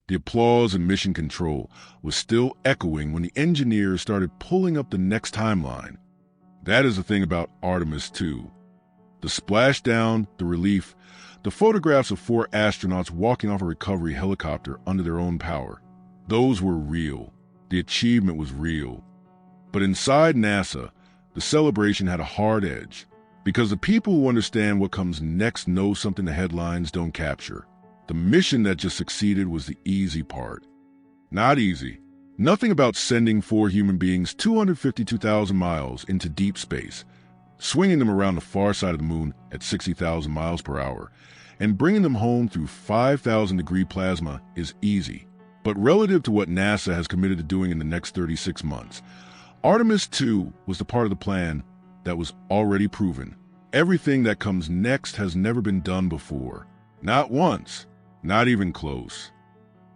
The applause in mission control was still echoing when the engineers started pulling up the next timeline. That is the thing about Artemis II. The splashdown, the relief, the photographs of 4 astronauts walking off a recovery helicopter under their own power. Those were real. The achievement was real. But inside NASA, the celebration had a hard edge, because the people who understand what comes next know something the headlines don't capture. The mission that just succeeded was the easy part. Not easy. Nothing about sending 4 human beings 252,000 miles into deep space, swinging them around the far side of the moon at 60,000 miles per hour, and bringing them home through 5,000-degree plasma is easy. But relative to what NASA has committed to doing in the next 36 months, Artemis II was the part of the plan that was already proven. Everything that comes next has never been done before. Not once. Not even close.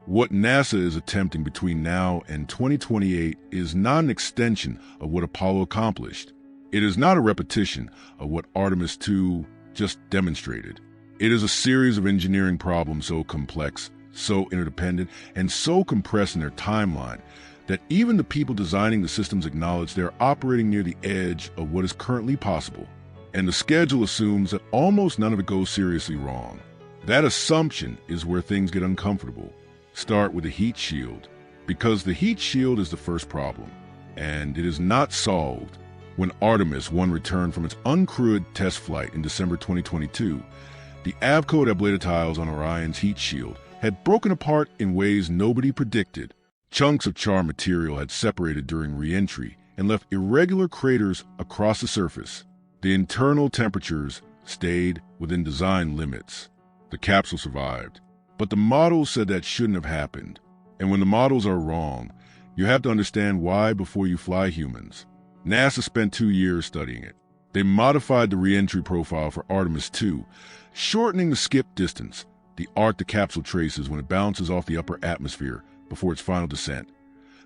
What NASA is attempting between now and 2028 is not an extension of what Apollo accomplished. It is not a repetition of what Artemis II just demonstrated. It is a series of engineering problems so complex, so interdependent, and so compressed in their timeline that even the people designing the systems acknowledge they're operating near the edge of what is currently possible. And the schedule assumes that almost none of it goes seriously wrong. That assumption is where things get uncomfortable. Start with the heat shield, because the heat shield is the first problem, and it is not solved. When Artemis I returned from its uncrewed test flight in December 2022, the Avcode ablative tiles on Orion's heat shield had broken apart in ways nobody predicted. Chunks of charred material had separated during re-entry and left irregular craters across the surface. The internal temperatures stayed within design limits. The capsule survived, but the models said that shouldn't have happened. And when the models are wrong, you have to understand why before you fly humans. NASA spent 2 years studying it. They modified the re-entry profile for Artemis II, shortening the skip distance, the arc the capsule traces when it bounces off the upper atmosphere before its final descent,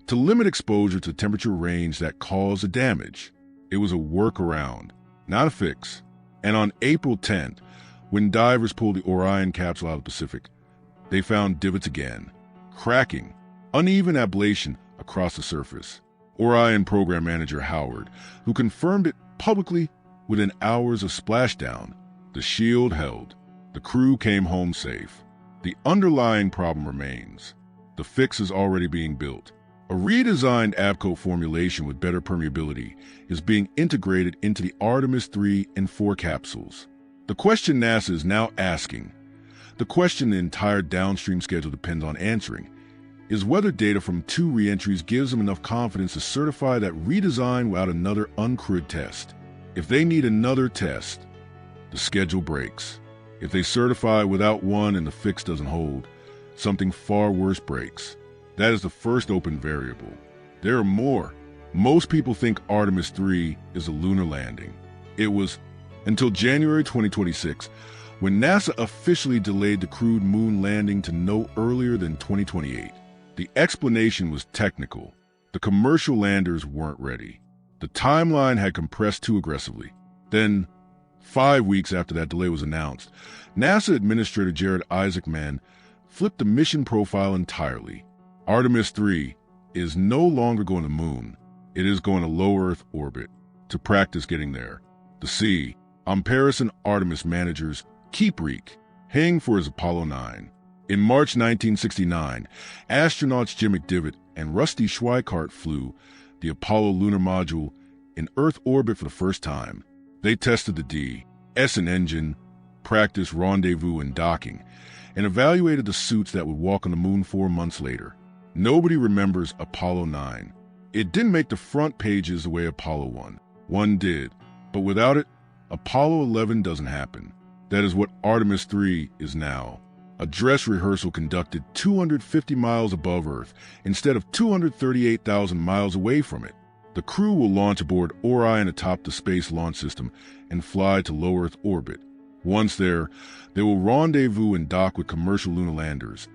to limit exposure to the temperature range that caused the damage. It was a workaround, not a fix. And on April 10th, when divers pulled the Orion capsule out of the Pacific, they found divots again, cracking, uneven ablation across the surface. Orion program manager Howard, who confirmed it publicly within hours of splashdown, the shield held. The crew came home safe. The underlying problem remains. The fix is already being built. A redesigned Avcode formulation with better permeability is being integrated into the Artemis III and IV capsules. The question NASA is now asking, the question the entire downstream schedule depends on answering, is whether data from 2 re-entries gives them enough confidence to certify that redesign without another uncrewed test. If they need another test, the schedule breaks. If they certify without one and the fix doesn't hold, something far worse breaks. That is the first open variable. There are more. Most people think Artemis III is a lunar landing. It was until January 2026, when NASA officially delayed the crewed moon landing to no earlier than 2028. The explanation was technical. The commercial landers weren't ready. The timeline had compressed too aggressively. Then, 5 weeks after that delay was announced, NASA Administrator Jared Isaacman flipped the mission profile entirely. Artemis III is no longer going to the moon. It is going to low Earth orbit to practice getting there. The C. Ampereson Artemis managers Keep Reek, hang for his Apollo 9. In March 1969, astronauts Jim McDivitt and Rusty Schweikart flew the Apollo lunar module in Earth orbit for the first time. They tested the D, S and engine, practiced rendezvous and docking, and evaluated the suits that would walk on the moon 4 months later. Nobody remembers Apollo 9. It didn't make the front pages the way Apollo 1. One did, but without it, Apollo 11 doesn't happen. That is what Artemis III is now. A dress rehearsal conducted 250 miles above Earth instead of 238,000 miles away from it. The crew will launch aboard Orion atop the Space Launch System and fly to low Earth orbit. Once there, they will rendezvous and dock with commercial lunar landers.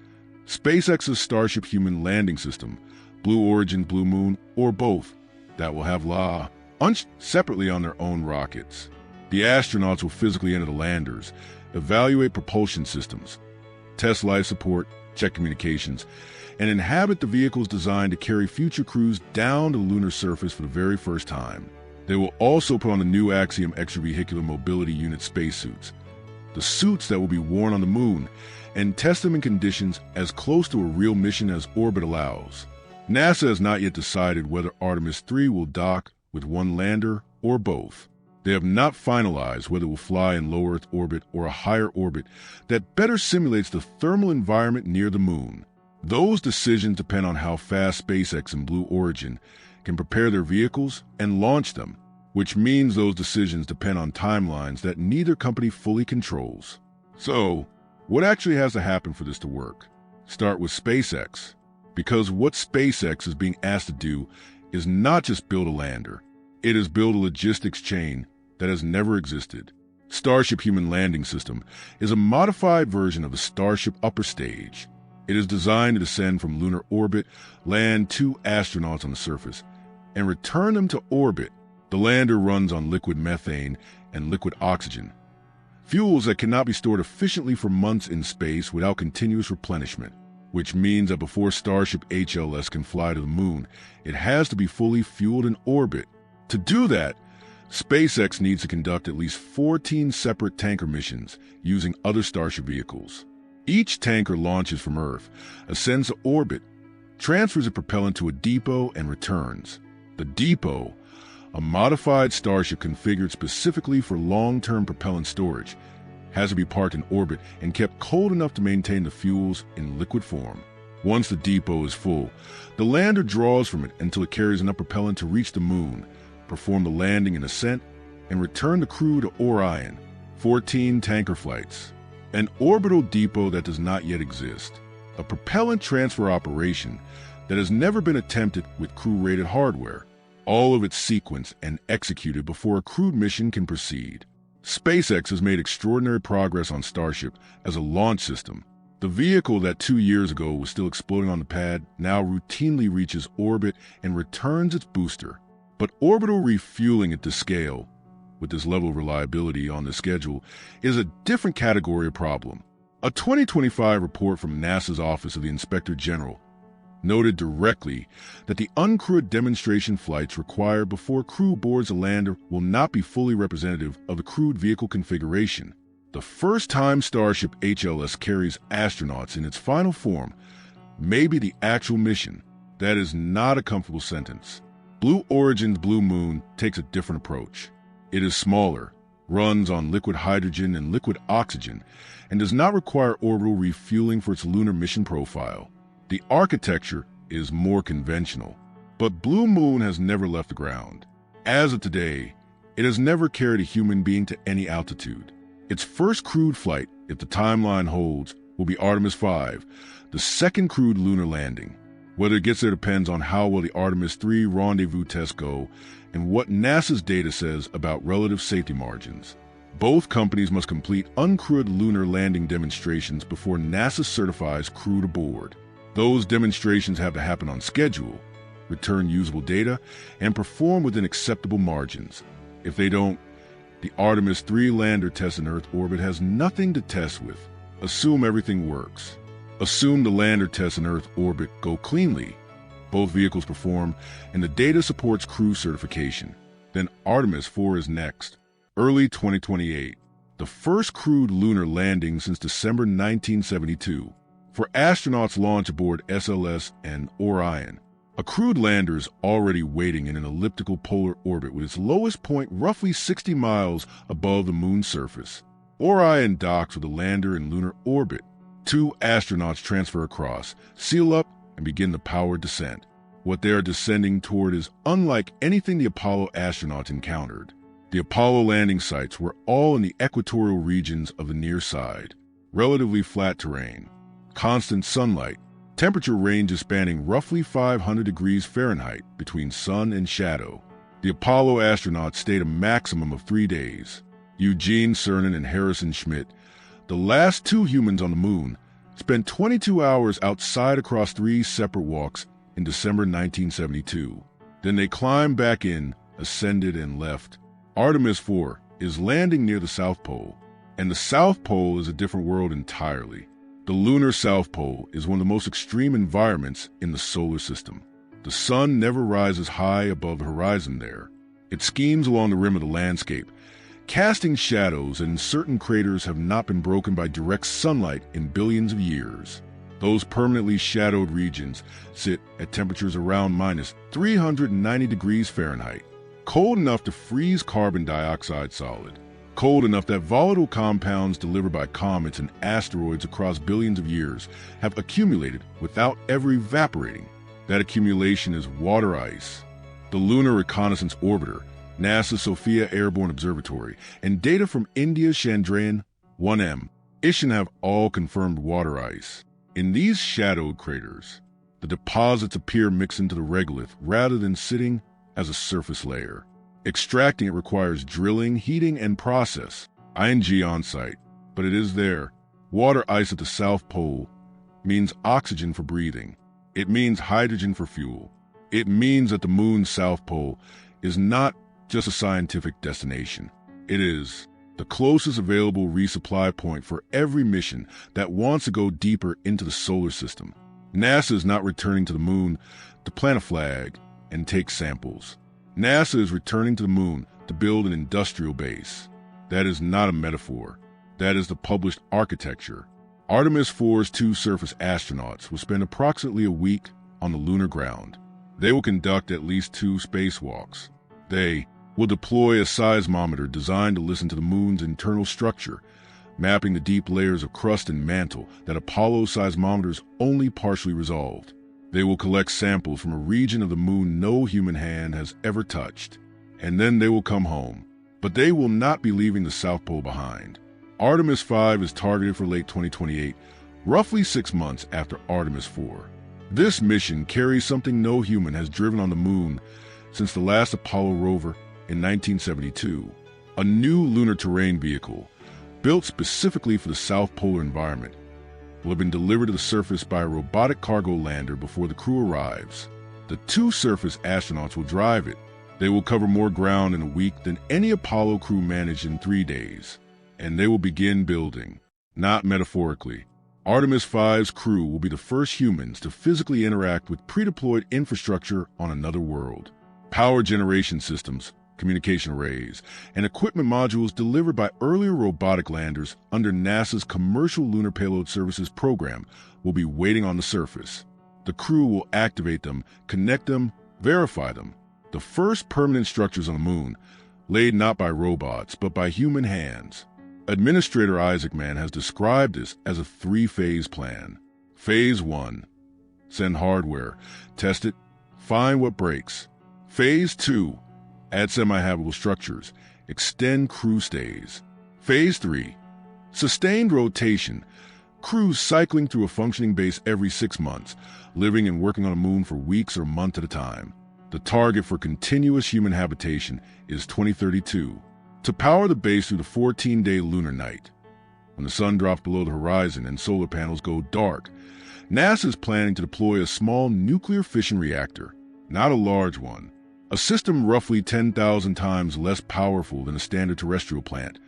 SpaceX's Starship Human Landing System, Blue Origin, Blue Moon, or both, that will have launched separately on their own rockets. The astronauts will physically enter the landers, evaluate propulsion systems, test life support, check communications, and inhabit the vehicles designed to carry future crews down to the lunar surface for the very first time. They will also put on the new Axiom Extravehicular Mobility Unit spacesuits, the suits that will be worn on the moon, and test them in conditions as close to a real mission as orbit allows. NASA has not yet decided whether Artemis III will dock with one lander or both. They have not finalized whether it will fly in low Earth orbit or a higher orbit that better simulates the thermal environment near the moon. Those decisions depend on how fast SpaceX and Blue Origin can prepare their vehicles and launch them, which means those decisions depend on timelines that neither company fully controls. So, what actually has to happen for this to work? Start with SpaceX, because what SpaceX is being asked to do is not just build a lander. It is build a logistics chain that has never existed. Starship Human Landing System is a modified version of the Starship upper stage. It is designed to descend from lunar orbit, land 2 astronauts on the surface, and return them to orbit. The lander runs on liquid methane and liquid oxygen, fuels that cannot be stored efficiently for months in space without continuous replenishment, which means that before Starship HLS can fly to the moon, it has to be fully fueled in orbit. To do that, SpaceX needs to conduct at least 14 separate tanker missions using other Starship vehicles. Each tanker launches from Earth, ascends to orbit, transfers a propellant to a depot, and returns. The depot, a modified Starship configured specifically for long-term propellant storage, has to be parked in orbit and kept cold enough to maintain the fuels in liquid form. Once the depot is full, the lander draws from it until it carries enough propellant to reach the moon, perform the landing and ascent, and return the crew to Orion. 14 tanker flights. An orbital depot that does not yet exist. A propellant transfer operation that has never been attempted with crew-rated hardware. All of it sequenced and executed before a crewed mission can proceed. SpaceX has made extraordinary progress on Starship as a launch system. The vehicle that 2 years ago was still exploding on the pad now routinely reaches orbit and returns its booster. But orbital refueling at this scale, with this level of reliability on the schedule, is a different category of problem. A 2025 report from NASA's Office of the Inspector General noted directly that the uncrewed demonstration flights required before crew boards a lander will not be fully representative of the crewed vehicle configuration. The first time Starship HLS carries astronauts in its final form may be the actual mission. That is not a comfortable sentence. Blue Origin's Blue Moon takes a different approach. It is smaller, runs on liquid hydrogen and liquid oxygen, and does not require orbital refueling for its lunar mission profile. The architecture is more conventional, but Blue Moon has never left the ground. As of today, it has never carried a human being to any altitude. Its first crewed flight, if the timeline holds, will be Artemis V, the second crewed lunar landing. Whether it gets there depends on how well the Artemis III rendezvous tests go and what NASA's data says about relative safety margins. Both companies must complete uncrewed lunar landing demonstrations before NASA certifies crew aboard. Those demonstrations have to happen on schedule, return usable data, and perform within acceptable margins. If they don't, the Artemis III lander test in Earth orbit has nothing to test with. Assume everything works. Assume the lander tests in Earth orbit go cleanly. Both vehicles perform, and the data supports crew certification. Then Artemis IV is next, early 2028, the first crewed lunar landing since December 1972. For astronauts launch aboard SLS and Orion, a crewed lander is already waiting in an elliptical polar orbit with its lowest point roughly 60 miles above the moon's surface. Orion docks with the lander in lunar orbit. 2 astronauts transfer across, seal up, and begin the powered descent. What they are descending toward is unlike anything the Apollo astronauts encountered. The Apollo landing sites were all in the equatorial regions of the near side. Relatively flat terrain, constant sunlight, temperature ranges spanning roughly 500 degrees Fahrenheit between sun and shadow. The Apollo astronauts stayed a maximum of 3 days. Eugene Cernan and Harrison Schmitt, the last 2 humans on the moon, spent 22 hours outside across 3 separate walks in December 1972. Then they climbed back in, ascended, and left. Artemis IV is landing near the South Pole, and the South Pole is a different world entirely. The lunar South Pole is one of the most extreme environments in the solar system. The sun never rises high above the horizon there. It schemes along the rim of the landscape, casting shadows, and certain craters have not been broken by direct sunlight in billions of years. Those permanently shadowed regions sit at temperatures around minus 390 degrees Fahrenheit, cold enough to freeze carbon dioxide solid, cold enough that volatile compounds delivered by comets and asteroids across billions of years have accumulated without ever evaporating. That accumulation is water ice. The Lunar Reconnaissance Orbiter, NASA's Sophia Airborne Observatory, and data from India's Chandrayaan-1M mission have all confirmed water ice. In these shadowed craters, the deposits appear mixed into the regolith rather than sitting as a surface layer. Extracting it requires drilling, heating, and process. ING on-site, but it is there. Water ice at the South Pole means oxygen for breathing. It means hydrogen for fuel. It means that the moon's South Pole is not just a scientific destination. It is the closest available resupply point for every mission that wants to go deeper into the solar system. NASA is not returning to the moon to plant a flag and take samples. NASA is returning to the moon to build an industrial base. That is not a metaphor. That is the published architecture. Artemis IV's 2 surface astronauts will spend approximately a week on the lunar ground. They will conduct at least 2 spacewalks. They will deploy a seismometer designed to listen to the moon's internal structure, mapping the deep layers of crust and mantle that Apollo seismometers only partially resolved. They will collect samples from a region of the moon no human hand has ever touched. And then they will come home. But they will not be leaving the South Pole behind. Artemis V is targeted for late 2028, roughly 6 months after Artemis IV. This mission carries something no human has driven on the moon since the last Apollo rover in 1972, a new lunar terrain vehicle built specifically for the South Polar environment will have been delivered to the surface by a robotic cargo lander before the crew arrives. The 2 surface astronauts will drive it. They will cover more ground in a week than any Apollo crew managed in 3 days, and they will begin building, not metaphorically. Artemis V's crew will be the first humans to physically interact with pre-deployed infrastructure on another world. Power generation systems, communication arrays, and equipment modules delivered by earlier robotic landers under NASA's Commercial Lunar Payload Services program will be waiting on the surface. The crew will activate them, connect them, verify them. The first permanent structures on the moon, laid not by robots, but by human hands. Administrator Isaac Mann has described this as a 3-phase plan. Phase 1, send hardware, test it, find what breaks. Phase 2, add semi-habitable structures, extend crew stays. Phase 3, sustained rotation, crews cycling through a functioning base every 6 months, living and working on the moon for weeks or months at a time. The target for continuous human habitation is 2032. To power the base through the 14-day lunar night, when the sun drops below the horizon and solar panels go dark, NASA is planning to deploy a small nuclear fission reactor, not a large one. A system roughly 10,000 times less powerful than a standard terrestrial plant,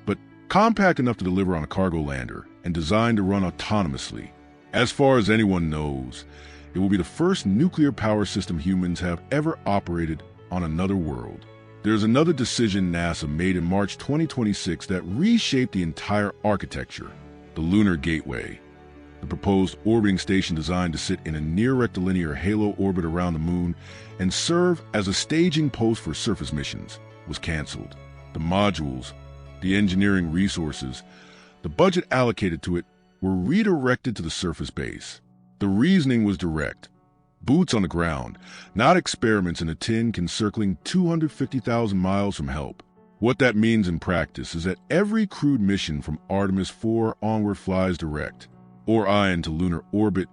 but compact enough to deliver on a cargo lander and designed to run autonomously. As far as anyone knows, it will be the first nuclear power system humans have ever operated on another world. There's another decision NASA made in March 2026 that reshaped the entire architecture, the Lunar Gateway. The proposed orbiting station designed to sit in a near-rectilinear halo orbit around the moon and serve as a staging post for surface missions was canceled. The modules, the engineering resources, the budget allocated to it were redirected to the surface base. The reasoning was direct. Boots on the ground, not experiments in a tin encircling 250,000 miles from help. What that means in practice is that every crewed mission from Artemis IV onward flies direct. Orion to lunar orbit,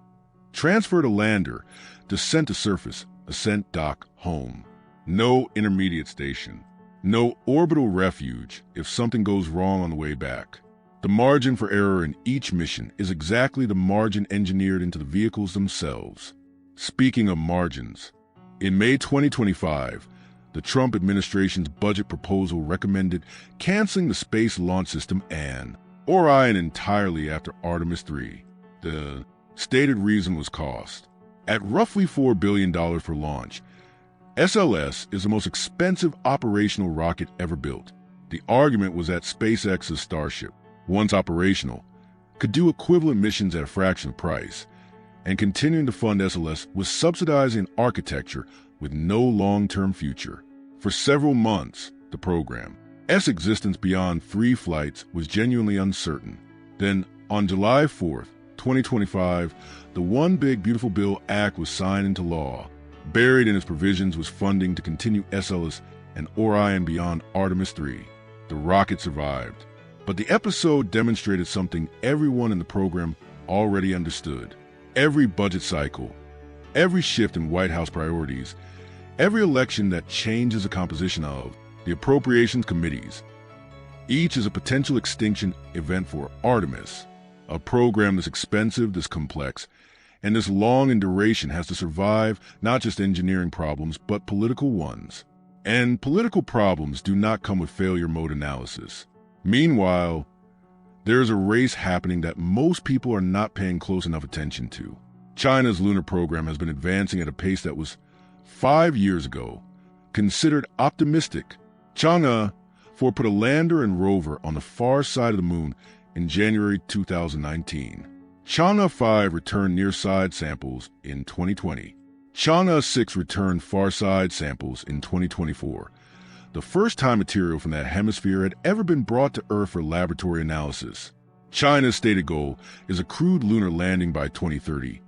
transfer to lander, descent to surface, ascent dock, home. No intermediate station. No orbital refuge if something goes wrong on the way back. The margin for error in each mission is exactly the margin engineered into the vehicles themselves. Speaking of margins, in May 2025, the Trump administration's budget proposal recommended canceling the Space Launch System and Orion entirely after Artemis III. The stated reason was cost. At roughly $4 billion per launch, SLS is the most expensive operational rocket ever built. The argument was that SpaceX's Starship, once operational, could do equivalent missions at a fraction of price, and continuing to fund SLS was subsidizing architecture with no long-term future. For several months, the program's existence beyond 3 flights was genuinely uncertain. Then, on July 4th, 2025, the One Big Beautiful Bill Act was signed into law. Buried in its provisions was funding to continue SLS and Orion beyond Artemis III. The rocket survived. But the episode demonstrated something everyone in the program already understood. Every budget cycle, every shift in White House priorities, every election that changes the composition of the appropriations committees, each is a potential extinction event for Artemis. A program this expensive, this complex, and this long in duration has to survive not just engineering problems, but political ones. And political problems do not come with failure mode analysis. Meanwhile, there is a race happening that most people are not paying close enough attention to. China's lunar program has been advancing at a pace that was 5 years ago considered optimistic. Chang'e 4 put a lander and rover on the far side of the moon in January 2019. Chang'e 5 returned near-side samples in 2020. Chang'e 6 returned far-side samples in 2024. The first time material from that hemisphere had ever been brought to Earth for laboratory analysis. China's stated goal is a crewed lunar landing by 2030,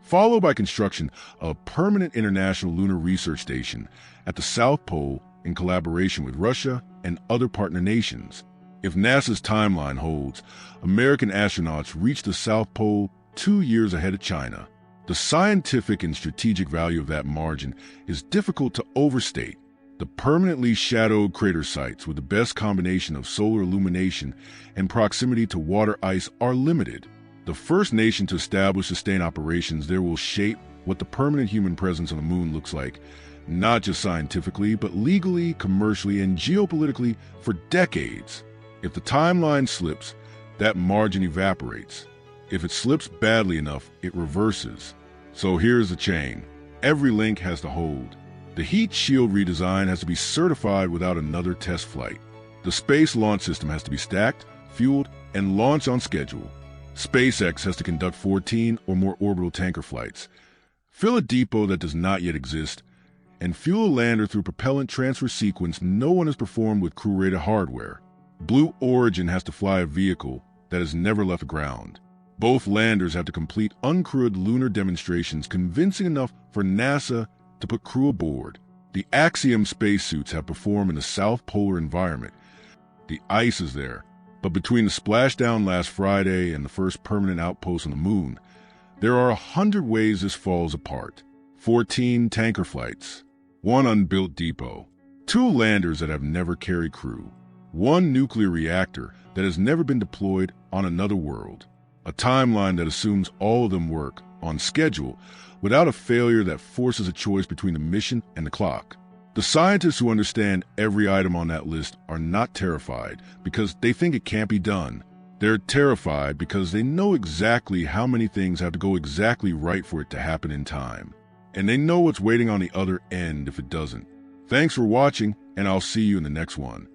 followed by construction of a permanent international lunar research station at the South Pole in collaboration with Russia and other partner nations. If NASA's timeline holds, American astronauts reach the South Pole 2 years ahead of China. The scientific and strategic value of that margin is difficult to overstate. The permanently shadowed crater sites with the best combination of solar illumination and proximity to water ice are limited. The first nation to establish sustained operations there will shape what the permanent human presence on the moon looks like, not just scientifically, but legally, commercially, and geopolitically for decades. If the timeline slips, that margin evaporates. If it slips badly enough, it reverses. So here's the chain. Every link has to hold. The heat shield redesign has to be certified without another test flight. The Space Launch System has to be stacked, fueled, and launched on schedule. SpaceX has to conduct 14 or more orbital tanker flights, fill a depot that does not yet exist, and fuel a lander through propellant transfer sequence no one has performed with crew-rated hardware. Blue Origin has to fly a vehicle that has never left the ground. Both landers have to complete uncrewed lunar demonstrations convincing enough for NASA to put crew aboard. The Axiom spacesuits have performed in a South Polar environment. The ice is there, but between the splashdown last Friday and the first permanent outpost on the moon, there are 100 ways this falls apart. 14 tanker flights, 1 unbuilt depot, 2 landers that have never carried crew, 1 nuclear reactor that has never been deployed on another world, a timeline that assumes all of them work on schedule without a failure that forces a choice between the mission and the clock. The scientists who understand every item on that list are not terrified because they think it can't be done. They're terrified because they know exactly how many things have to go exactly right for it to happen in time. And they know what's waiting on the other end if it doesn't. Thanks for watching, and I'll see you in the next one.